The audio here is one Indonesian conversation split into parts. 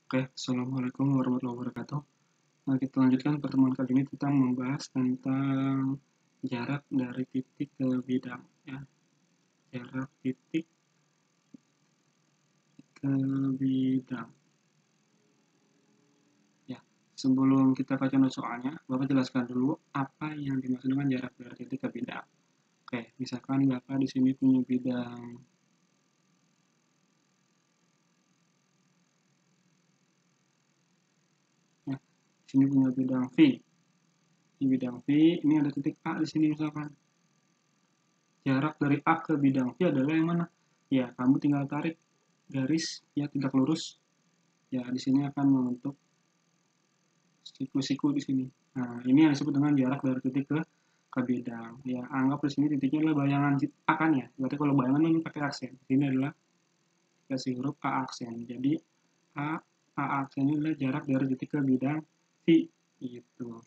Oke, Assalamualaikum warahmatullahi wabarakatuh. Nah, kita lanjutkan pertemuan kali ini kita membahas tentang jarak dari titik ke bidang, ya. Jarak titik ke bidang. Ya, sebelum kita ke contoh soalnya, Bapak jelaskan dulu apa yang dimaksud dengan jarak dari titik ke bidang. Oke, misalkan Bapak di sini punya bidang, ya, di sini punya bidang V. Di bidang V ini ada titik A di sini misalkan. Jarak dari A ke bidang V adalah yang mana? Ya, kamu tinggal tarik garis ya tegak lurus. Ya, di sini akan membentuk siku-siku di sini. Nah, ini yang disebut dengan jarak dari titik ke bidang. Ya, anggap di sini titiknya adalah bayangan A kan ya. Berarti kalau bayangan ini pakai aksen. Ini adalah kasih huruf A aksen. Jadi A A aksen ini adalah jarak dari titik ke bidang V gitu.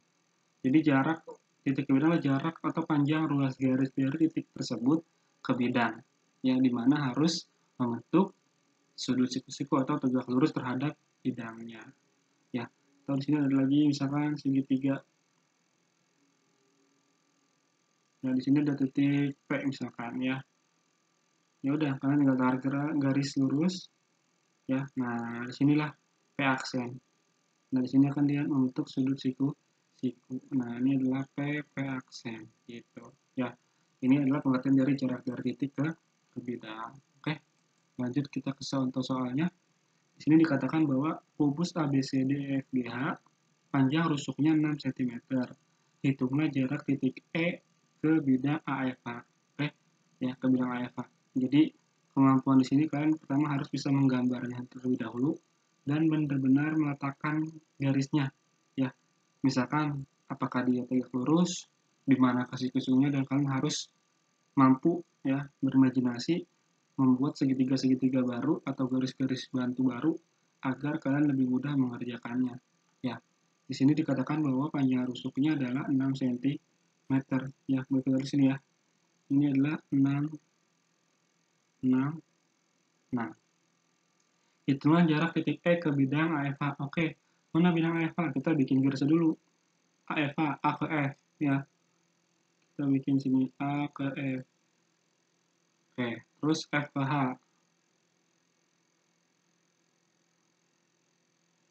Jadi jarak titik ke bidang adalah jarak atau panjang ruas garis dari titik tersebut ke bidang. Yang dimana harus membentuk sudut siku-siku atau tegak lurus terhadap bidangnya. Ya, atau di sini ada lagi misalkan segitiga. Nah, di sini ada titik P misalkan ya. Ya udah, kalian tinggal tarik garis lurus ya. Nah, di sinilah P aksen. Nah, di sini akan dia membentuk sudut siku. Nah, ini adalah P aksen gitu. Ya, ini adalah pengertian dari jarak dari titik ke bidang. Oke, lanjut kita ke contoh soalnya. Di sini dikatakan bahwa kubus ABCDEFGH panjang rusuknya 6 cm. Hitunglah jarak titik E ke bidang AFH. Oke, ya ke bidang AFH. Jadi kemampuan di sini kalian pertama harus bisa menggambarnya terlebih dahulu dan benar-benar meletakkan garisnya. Ya, misalkan apakah dia tegak lurus, di mana kasih kusunya dan kalian harus mampu ya berimajinasi membuat segitiga-segitiga baru atau garis-garis bantu baru agar kalian lebih mudah mengerjakannya. Ya, di sini dikatakan bahwa panjang rusuknya adalah 6 cm. Ya, baik dari sini ya. Ini adalah 6. Nah, itulah jarak titik E ke bidang AFH. Oke, mana bidang AFH? Kita bikin garis dulu. AFH, A ke F. Ya, kita bikin sini A ke F. Oke, terus F ke H.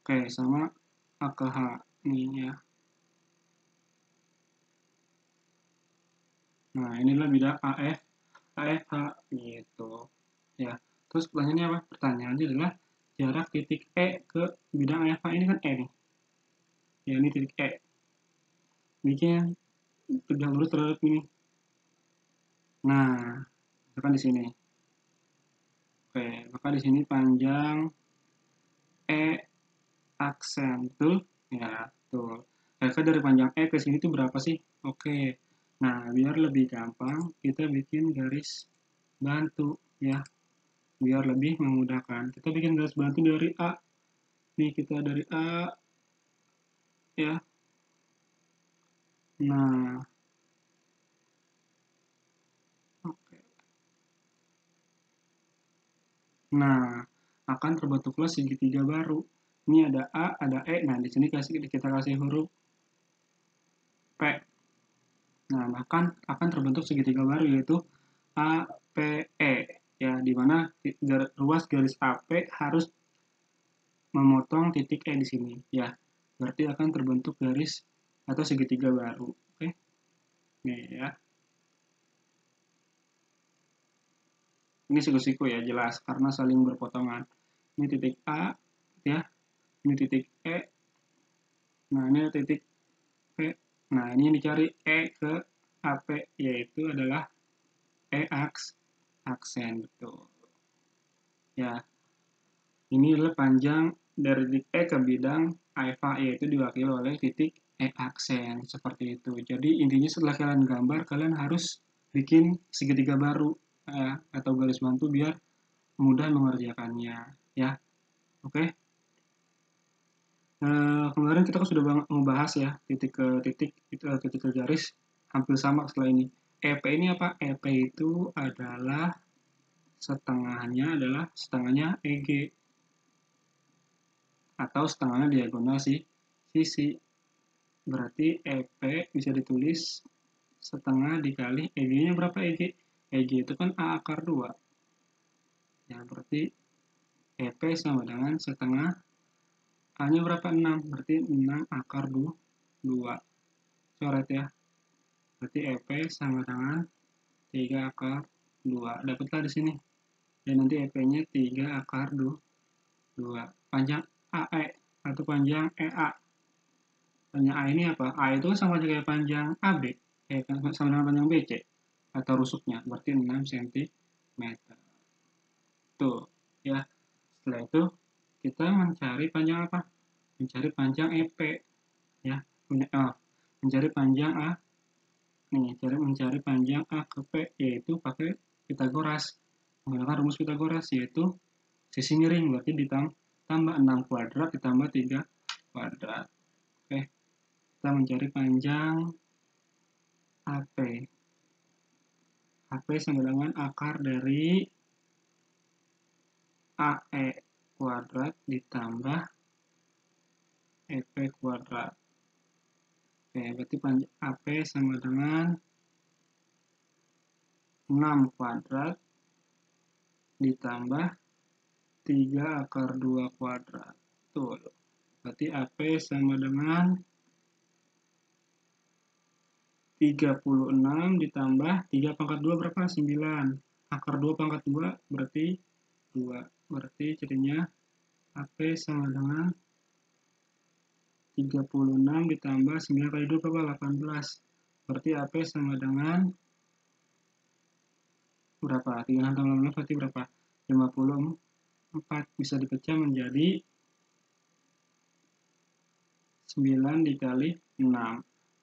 Oke, sama A ke H. Nih ya. Nah, inilah bidang AFH gitu. Ya. Terus pertanyaannya apa? Pertanyaannya adalah jarak titik E ke bidang AFH ini kan E nih. Ya, ini titik E. Bikin tegak lurus terhadap ini. Nah, misalkan di sini. Oke, maka di sini panjang E aksen tuh. Ya, tuh. Kira dari panjang E ke sini tuh berapa sih? Oke. Nah, biar lebih gampang, kita bikin garis bantu ya. Biar lebih memudahkan. Kita bikin garis bantu dari A. Nih, kita dari A ya. Nah, oke. Nah, akan terbentuklah segitiga baru. Ini ada A, ada E. Nah, di sini kita kasih huruf P. Nah, bahkan akan terbentuk segitiga baru yaitu APE. Ya, di mana ruas garis AP harus memotong titik E di sini. Ya, berarti akan terbentuk garis atau segitiga baru. Oke, nih ya. Ini siku-siku ya, jelas karena saling berpotongan. Ini titik A, ya. Ini titik E. Nah, ini titik P. Nah, ini yang dicari E ke AP, yaitu adalah E aksen, betul. Ya, ini adalah panjang dari titik E ke bidang AFA, yaitu diwakili oleh titik E aksen, seperti itu. Jadi, intinya setelah kalian gambar, kalian harus bikin segitiga baru, atau garis bantu biar mudah mengerjakannya, ya. Oke. Kemarin kita kan sudah membahas ya titik ke titik, titik ke garis hampir sama setelah ini. EP ini apa? EP itu adalah setengahnya EG. atau setengahnya diagonal sisi. Berarti EP bisa ditulis setengah dikali EG-nya berapa EG? EG itu kan A akar 2. Ya, berarti EP sama dengan setengah A-nya berapa? 6. Berarti 6 akar 2. Coret ya. Berarti EP sama dengan 3 akar 2. Dapatlah di sini. Dan nanti EP-nya 3 akar 2. Panjang AE atau panjang EA. Panjang A ini apa? A itu sama juga kayak panjang AB. Sama dengan panjang BC. Atau rusuknya. Berarti 6 cm. Tuh. Ya. Setelah itu, kita mencari panjang apa? Mencari panjang EP. Ya. Mencari panjang A. Nih, mencari panjang A ke P. Yaitu pakai Pitagoras. Menggunakan rumus Pitagoras. Yaitu sisi miring. Berarti ditambah 6 kuadrat ditambah 3 kuadrat. Oke. Kita mencari panjang AP. AP sama dengan akar dari AE kuadrat ditambah EP kuadrat. Oke, berarti panjang AP sama dengan 6 kuadrat ditambah 3 akar 2 kuadrat. Tuh. Berarti AP sama dengan 36 ditambah 3 pangkat 2 berapa? 9. Akar 2 pangkat 2 berarti 2. Berarti jadinya AP sama dengan 36 ditambah 9 kali 2 berapa? 18. Berarti AP sama dengan berapa? 3 tambah 18 berarti berapa? 54. Bisa dipecah menjadi 9 dikali 6.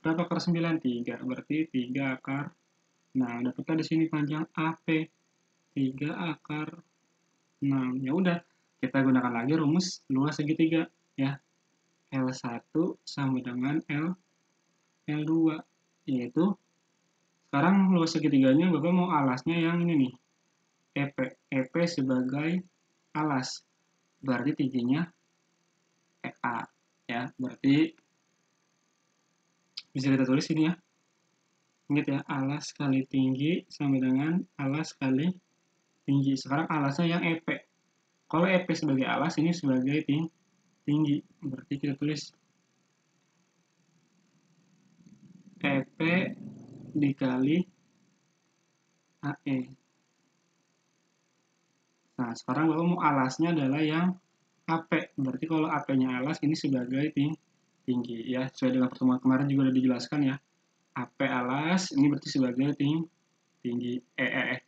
Berapa akar 9? 3. Berarti 3 akar. Nah, dapatlah di sini panjang AP. 3 akar 6. Ya udah, kita gunakan lagi rumus luas segitiga ya. L1 sama dengan L2, yaitu sekarang luas segitiganya Bapak mau alasnya yang ini nih. EP sebagai alas. Berarti tingginya EA ya. Berarti bisa kita tulis ini ya. Ingat ya, alas kali tinggi sama dengan alas kali tinggi. Sekarang alasnya yang EP. Kalau EP sebagai alas, ini sebagai tinggi. Berarti kita tulis EP dikali AE. Nah, sekarang Bapak mau alasnya adalah yang AP. Berarti kalau AP-nya alas, ini sebagai tinggi. Ya, sesuai dengan pertemuan kemarin juga sudah dijelaskan ya. AP alas, ini berarti sebagai tinggi.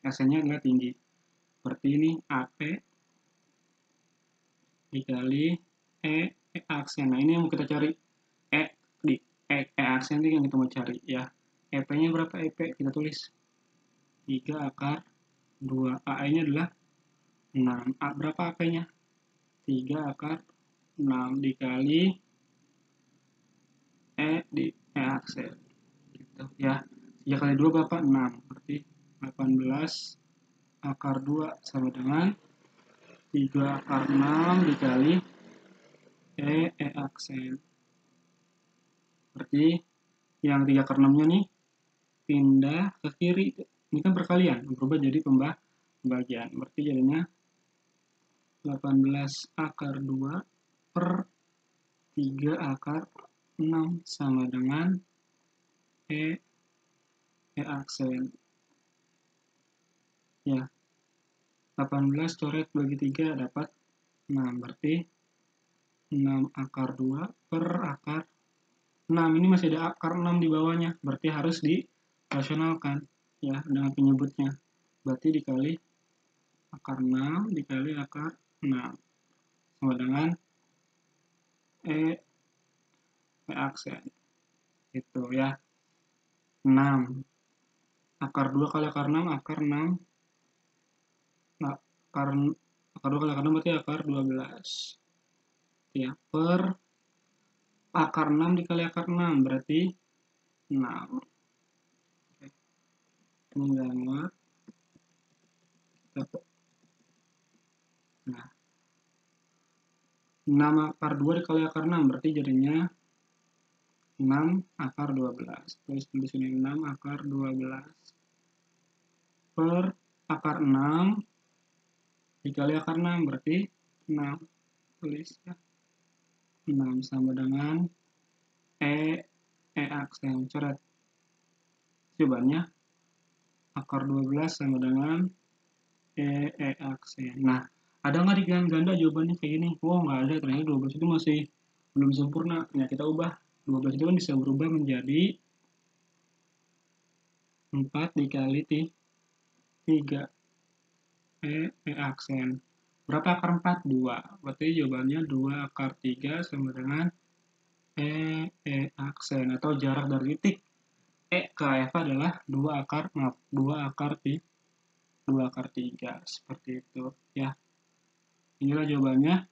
Asalnya adalah tinggi. Berarti ini AP dikali aksen. Nah, ini yang mau kita cari. Aksen ini yang kita mau cari ya. EP-nya berapa EP? Kita tulis 3 akar 2. AE-nya adalah 6. Berapa AP-nya? 3 akar 6 dikali aksen. Gitu ya. 3 kali 2 berapa? 6. Berarti 18 akar 2 sama dengan 3 akar 6 dikali aksen. Berarti yang 3 akar 6-nya nih pindah ke kiri. Ini kan perkalian, berubah jadi pembagian. Berarti jadinya 18 akar 2 per 3 akar 6 sama dengan aksen. Ya, 18 coret bagi 3 dapat 6. Berarti 6 akar 2 per akar 6. Ini masih ada akar 6 di bawahnya. Berarti harus dirasionalkan ya dengan penyebutnya. Berarti dikali akar 6 dikali akar 6 sama dengan aksen. Itu ya. 6. Akar 2 kali akar 6, akar 6. Nah, akar 2 kali akar 6 berarti akar 12. Ya, per akar 6 dikali akar 6 berarti 6. Oke. Ini nggak muat. Nah, 6 akar 2 dikali akar 6, berarti jadinya 6 akar 12. Tulis di sini 6 akar 12. Per akar 6 dikali akar 6, berarti 6. Tulis ya. 6 sama dengan E aksen. Coret. Jawabannya akar 12 sama dengan E aksen. Nah, ada nggak di pilihan ganda jawabannya kayak gini? Oh, nggak ada. Ternyata 12 itu masih belum sempurna. Nah, kita ubah. 12 itu kan bisa berubah menjadi 4 dikali 3. E aksen. Berapa akar 4? 2. Berarti jawabannya 2 akar 3 sama dengan E aksen. Atau jarak dari titik E ke F adalah 2 akar, maaf, 2 akar 3. Seperti itu, ya. Inilah jawabannya.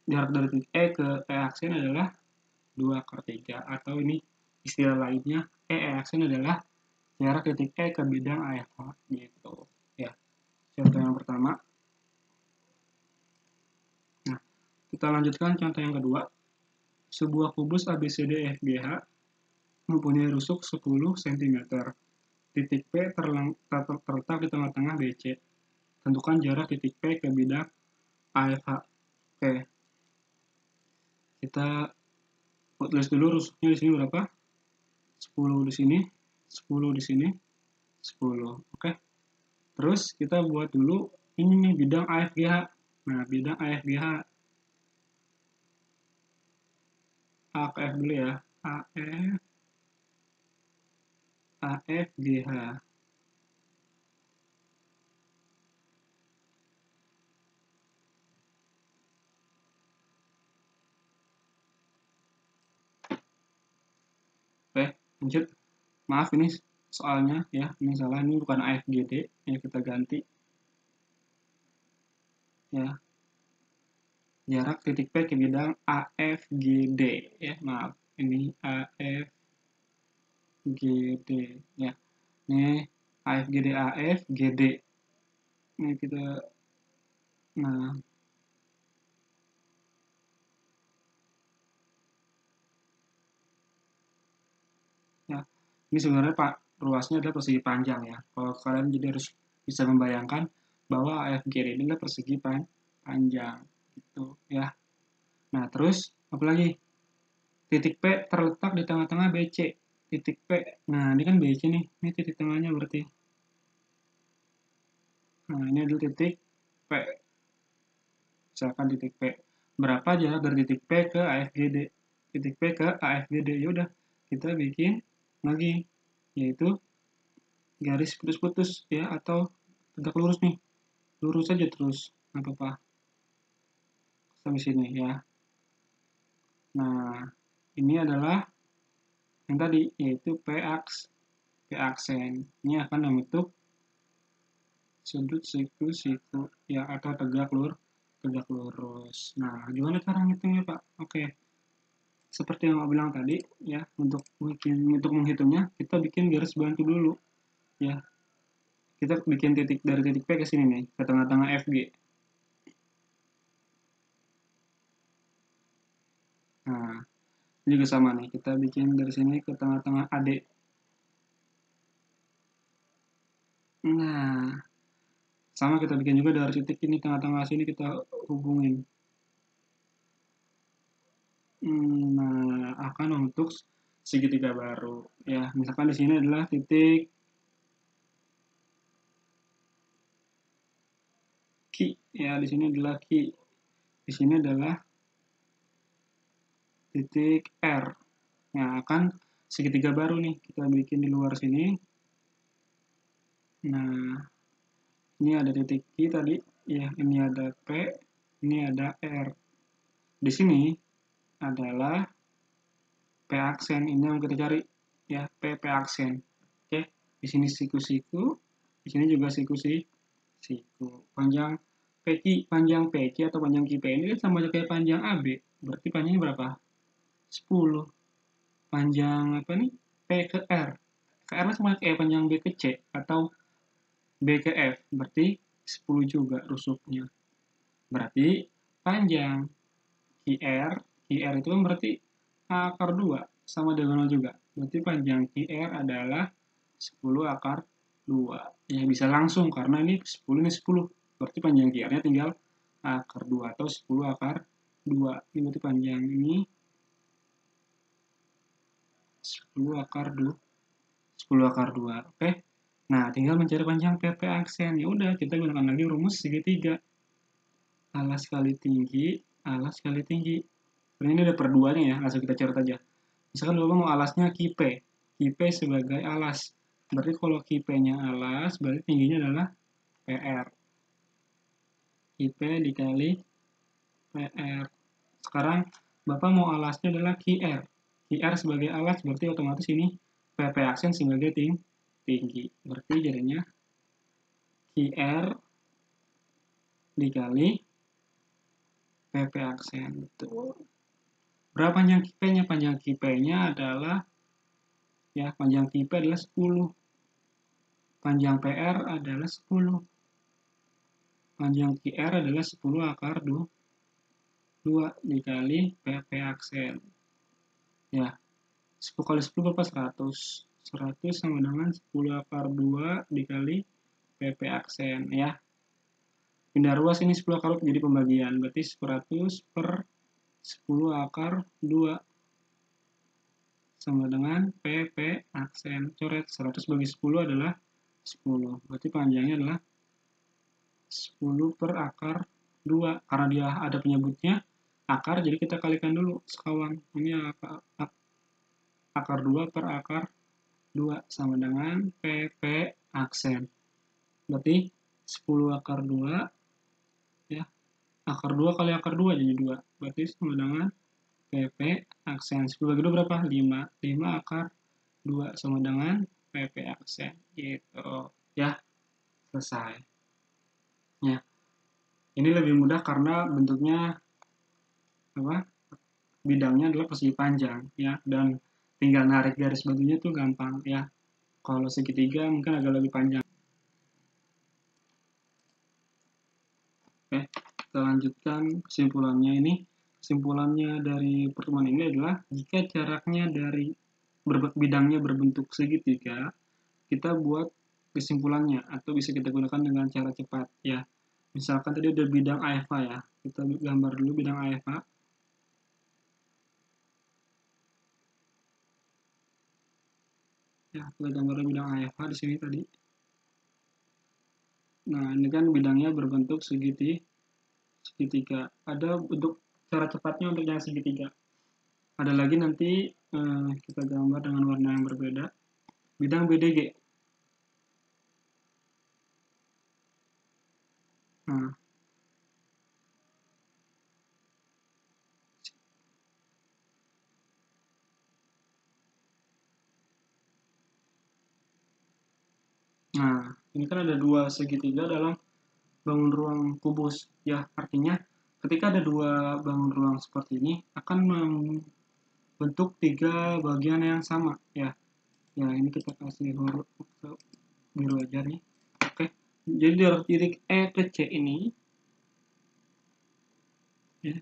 Jarak dari titik E ke E aksen adalah 2 akar 3. Atau ini istilah lainnya, E aksen adalah jarak titik E ke bidang AFH. Gitu, ya. Contoh yang pertama. Nah, kita lanjutkan contoh yang kedua. Sebuah kubus ABCDEFGH mempunyai rusuk 10 cm. Titik P terletak di tengah-tengah BC. Tentukan jarak titik P ke bidang AFH. Oke. Kita tulis dulu rusuknya di sini berapa? 10 di sini, 10 di sini, 10. Oke. Terus kita buat dulu ini nih bidang AFGH. Nah, bidang AFGH A ke F dulu ya. AFGH. Oke, lanjut. Maaf ini soalnya ya, ini salah, ini bukan AFGD, ya kita ganti ya. Jarak titik P ke bidang AFGD ya, maaf. Ini AFGD ya. Ini AFGD AFGD. Ini kita nah ya. Ini sebenarnya Pak ruasnya adalah persegi panjang ya. Kalau kalian jadi harus bisa membayangkan bahwa AFGD ini adalah persegi panjang gitu ya. Nah, terus apa lagi? Titik P terletak di tengah-tengah BC. Titik P. Nah, ini kan BC nih. Ini titik tengahnya berarti. Nah, ini adalah titik P. Misalkan titik P. Berapa jarak dari titik P ke AFGD? Titik P ke AFGD. Yaudah, kita bikin lagi. Yaitu garis putus-putus ya. Atau tegak lurus nih. Lurus aja terus. Nggak apa-apa. Sampai sini ya. Nah, ini adalah yang tadi. Yaitu P aksen. Ini akan membentuk sudut siku ya atau tegak lurus. Nah, gimana cara ngitungnya Pak? Oke, seperti yang aku bilang tadi ya, untuk menghitungnya kita bikin garis bantu dulu ya. Kita bikin titik dari titik P ke sini nih, ke tengah-tengah FG. Nah, ini juga sama nih, kita bikin dari sini ke tengah-tengah AD. Nah, sama kita bikin juga dari titik ini tengah-tengah sini kita hubungin. Nah, akan untuk segitiga baru ya. Misalkan di sini adalah titik Q ya, di sini adalah Q. Di sini adalah titik R. Nah, akan segitiga baru nih kita bikin di luar sini. Nah, ini ada titik Q tadi ya, ini ada P, ini ada R. Di sini adalah P aksen, ini yang kita cari ya, P aksen. Oke, di sini siku-siku, di sini juga siku. Panjang PC atau panjang QP ini kan sama aja kayak panjang AB. Berarti panjangnya berapa? 10. Panjang apa nih? P ke R. Ke R sama kayak panjang B ke C atau B ke F. Berarti 10 juga rusuknya. Berarti panjang. QR. QR itu kan berarti A akar 2 sama diagonal juga. Berarti panjang QR adalah 10 akar 2. Ya bisa langsung karena ini 10 ini 10. Berarti panjang QR-nya tinggal A akar 2 atau 10 akar 2. Ini berarti panjang ini 10 akar 2. 10 akar 2. Oke. Nah, tinggal mencari panjang PP aksen. Ya udah, kita gunakan lagi rumus segitiga. Alas kali tinggi, alas kali tinggi. Ini ada perduanya ya, langsung kita catat aja. Misalkan Bapak mau alasnya kipe. Kipe sebagai alas. Berarti kalau kipe-nya alas, berarti tingginya adalah PR. Kipe dikali PR. Sekarang Bapak mau alasnya adalah QR. QR sebagai alas, berarti otomatis ini PP aksen sebagai tinggi. Berarti jadinya QR dikali PP aksen. Betul. Berapa panjang kipe-nya? Panjang kipe-nya adalah ya, panjang kipe adalah 10. Panjang PR adalah 10. Panjang QR adalah 10 akar 2 dikali PP aksen. Ya, 10 kali 10 berapa? 100. 100 sama dengan 10 akar 2 dikali PP aksen ya. Pindah ruas ini 10 akar jadi pembagian. Berarti 100 per 10 akar 2 sama dengan PP aksen. Coret 100 bagi 10 adalah 10. Berarti panjangnya adalah 10 per akar 2. Karena dia ada penyebutnya akar, jadi kita kalikan dulu sekawan. Ini akar 2 per akar 2 sama dengan PP aksen. Berarti 10 akar 2 ya. Akar 2 kali akar 2 jadi 2. Berarti sama dengan PP aksen. 10 bagi 2 berapa? 5. 5 akar 2 sama dengan PP aksen. Gitu. Ya, selesai. Ya. Ini lebih mudah karena bentuknya apa? Bidangnya adalah persegi panjang ya, dan tinggal narik garis bajunya tuh gampang ya. Kalau segitiga mungkin agak lebih panjang. Oke, kita lanjutkan kesimpulannya ini. Kesimpulannya dari pertemuan ini adalah jika jaraknya dari bidangnya berbentuk segitiga, kita buat kesimpulannya atau bisa kita gunakan dengan cara cepat ya. Misalkan tadi ada bidang AFA ya. Kita gambar dulu bidang AFA. Ya, kita gambar bidang AFA di sini tadi. Nah, ini kan bidangnya berbentuk segitiga. Ada untuk cara cepatnya untuk yang segitiga. Ada lagi nanti kita gambar dengan warna yang berbeda. Bidang BDG. Nah, ini kan ada dua segitiga dalam bangun ruang kubus. Ya, artinya ketika ada dua bangun ruang seperti ini akan membentuk tiga bagian yang sama ya. Ya, ini kita kasih huruf biru aja nih. Oke. Jadi dari titik E ke C ini ya.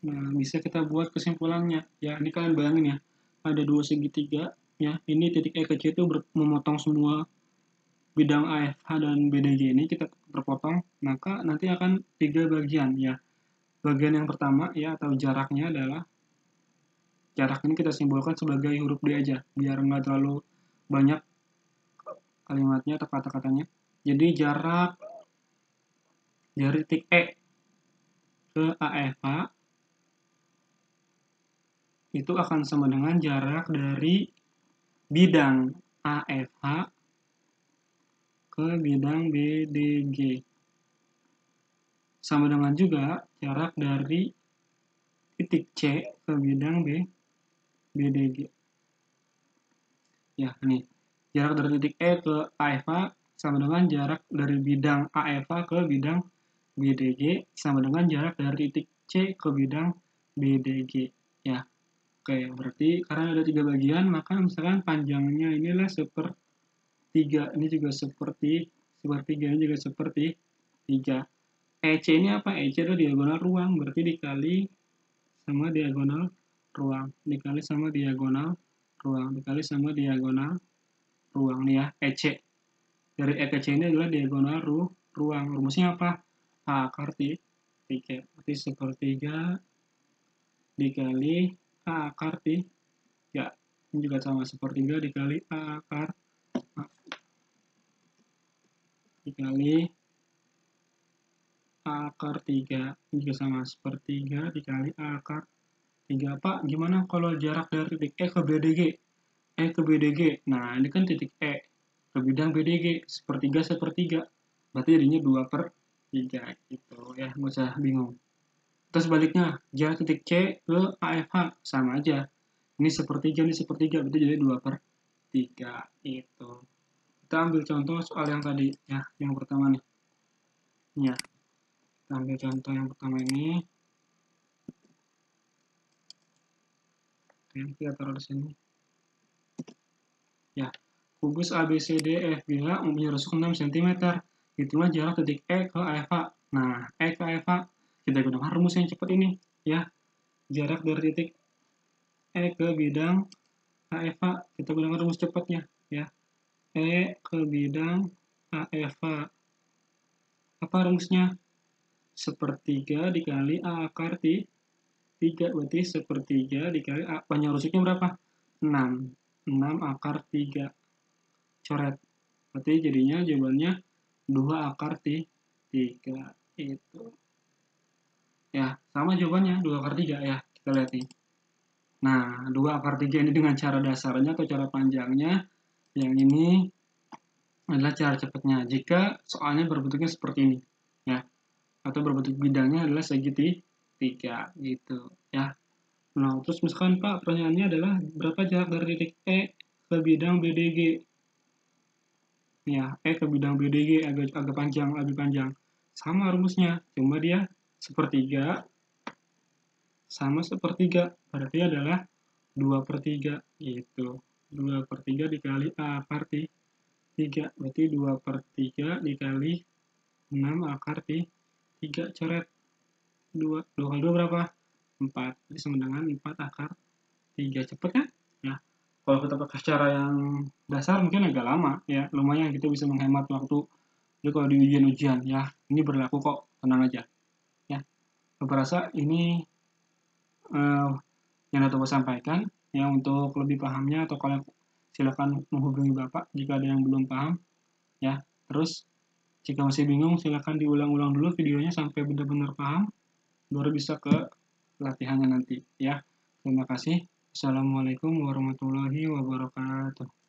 Nah, bisa kita buat kesimpulannya. Ya, ini kalian bayangin ya. Ada dua segitiga ya. Ini titik E ke C itu memotong semua bidang AFH dan BDG ini kita terpotong, maka nanti akan tiga bagian ya. Bagian yang pertama ya, atau jaraknya adalah, jarak ini kita simbolkan sebagai huruf D aja, biar nggak terlalu banyak kalimatnya atau kata-katanya. Jadi jarak dari titik E ke AFH itu akan sama dengan jarak dari bidang AFH ke bidang BDG. Sama dengan juga jarak dari titik C ke bidang BDG. Ya, ini. Jarak dari titik E ke AFA sama dengan jarak dari bidang AFA ke bidang BDG sama dengan jarak dari titik C ke bidang BDG. Ya, oke. Berarti karena ada tiga bagian, maka misalkan panjangnya inilah sepertiga. Ini juga sepertiga, ini juga seperti tiga. EC ini apa? EC itu diagonal ruang, berarti dikali sama diagonal ruang, dikali sama diagonal ruang, dikali sama diagonal ruang nih ya, EC. Dari E ke C ini adalah diagonal ruang. Rumusnya apa? A akar 3. Berarti sepertiga dikali A akar 3. Ini juga sama, sepertiga dikali A akar dikali A akar 3. Ini juga sama, sepertiga dikali A akar 3. Pak, gimana kalau jarak dari titik E ke BDG? E ke BDG. Nah, ini kan titik E ke bidang BDG, sepertiga sepertiga. Berarti jadinya 2/3 gitu ya, nggak usah bingung. Terus sebaliknya, jarak titik C ke AFH sama aja. Ini sepertiga, berarti jadi 2/3 itu. Kita ambil contoh soal yang tadi ya, yang pertama nih. Ya, kita ambil contoh yang pertama ini. Oke, kita taruh di sini. Ya, kubus ABCDFGH umumnya rusuk 6 cm. Itulah jarak titik E ke AFH. Nah, E ke AFH kita gunakan rumus yang cepat ini ya. Jarak dari titik E ke bidang AFH kita gunakan rumus cepatnya ya. E ke bidang AFH. Apa rumusnya? Sepertiga dikali A akar 3. Berarti sepertiga dikali A. Panjang rusuknya berapa? 6. 6 akar 3. Coret. Berarti jadinya jawabannya 2 akar 3. Itu. Ya, sama jawabannya 2 akar 3 ya. Kita lihat nih. Nah, 2 akar 3 ini dengan cara dasarnya atau cara panjangnya. Yang ini adalah cara cepatnya. Jika soalnya berbentuknya seperti ini. Ya. Atau berbentuk bidangnya adalah segitiga gitu ya. Nah, terus misalkan Pak, pertanyaannya adalah berapa jarak dari titik E ke bidang BDG? Ya, E ke bidang BDG agak panjang, lebih panjang. Sama rumusnya, cuma dia sepertiga sama sepertiga. Berarti adalah 2/3 gitu. 2/3 dikali A akar 3. Berarti 2/3 dikali 6 akar 3. Coret. 2 kali 2 berapa? 4. Jadi sama dengan 4 akar 3. Cepet kan? Ya. Kalau kita pakai cara yang dasar mungkin agak lama ya. Lumayan kita bisa menghemat waktu. Jadi kalau di ujian-ujian ya, ini berlaku kok. Tenang aja. Ya. Bapak rasa ini yang dapat Bapak sampaikan. Ya, untuk lebih pahamnya atau kalian silakan menghubungi Bapak jika ada yang belum paham. Ya. Terus jika masih bingung silakan diulang-ulang dulu videonya sampai benar-benar paham. Baru bisa ke latihannya nanti ya. Terima kasih. Assalamualaikum warahmatullahi wabarakatuh.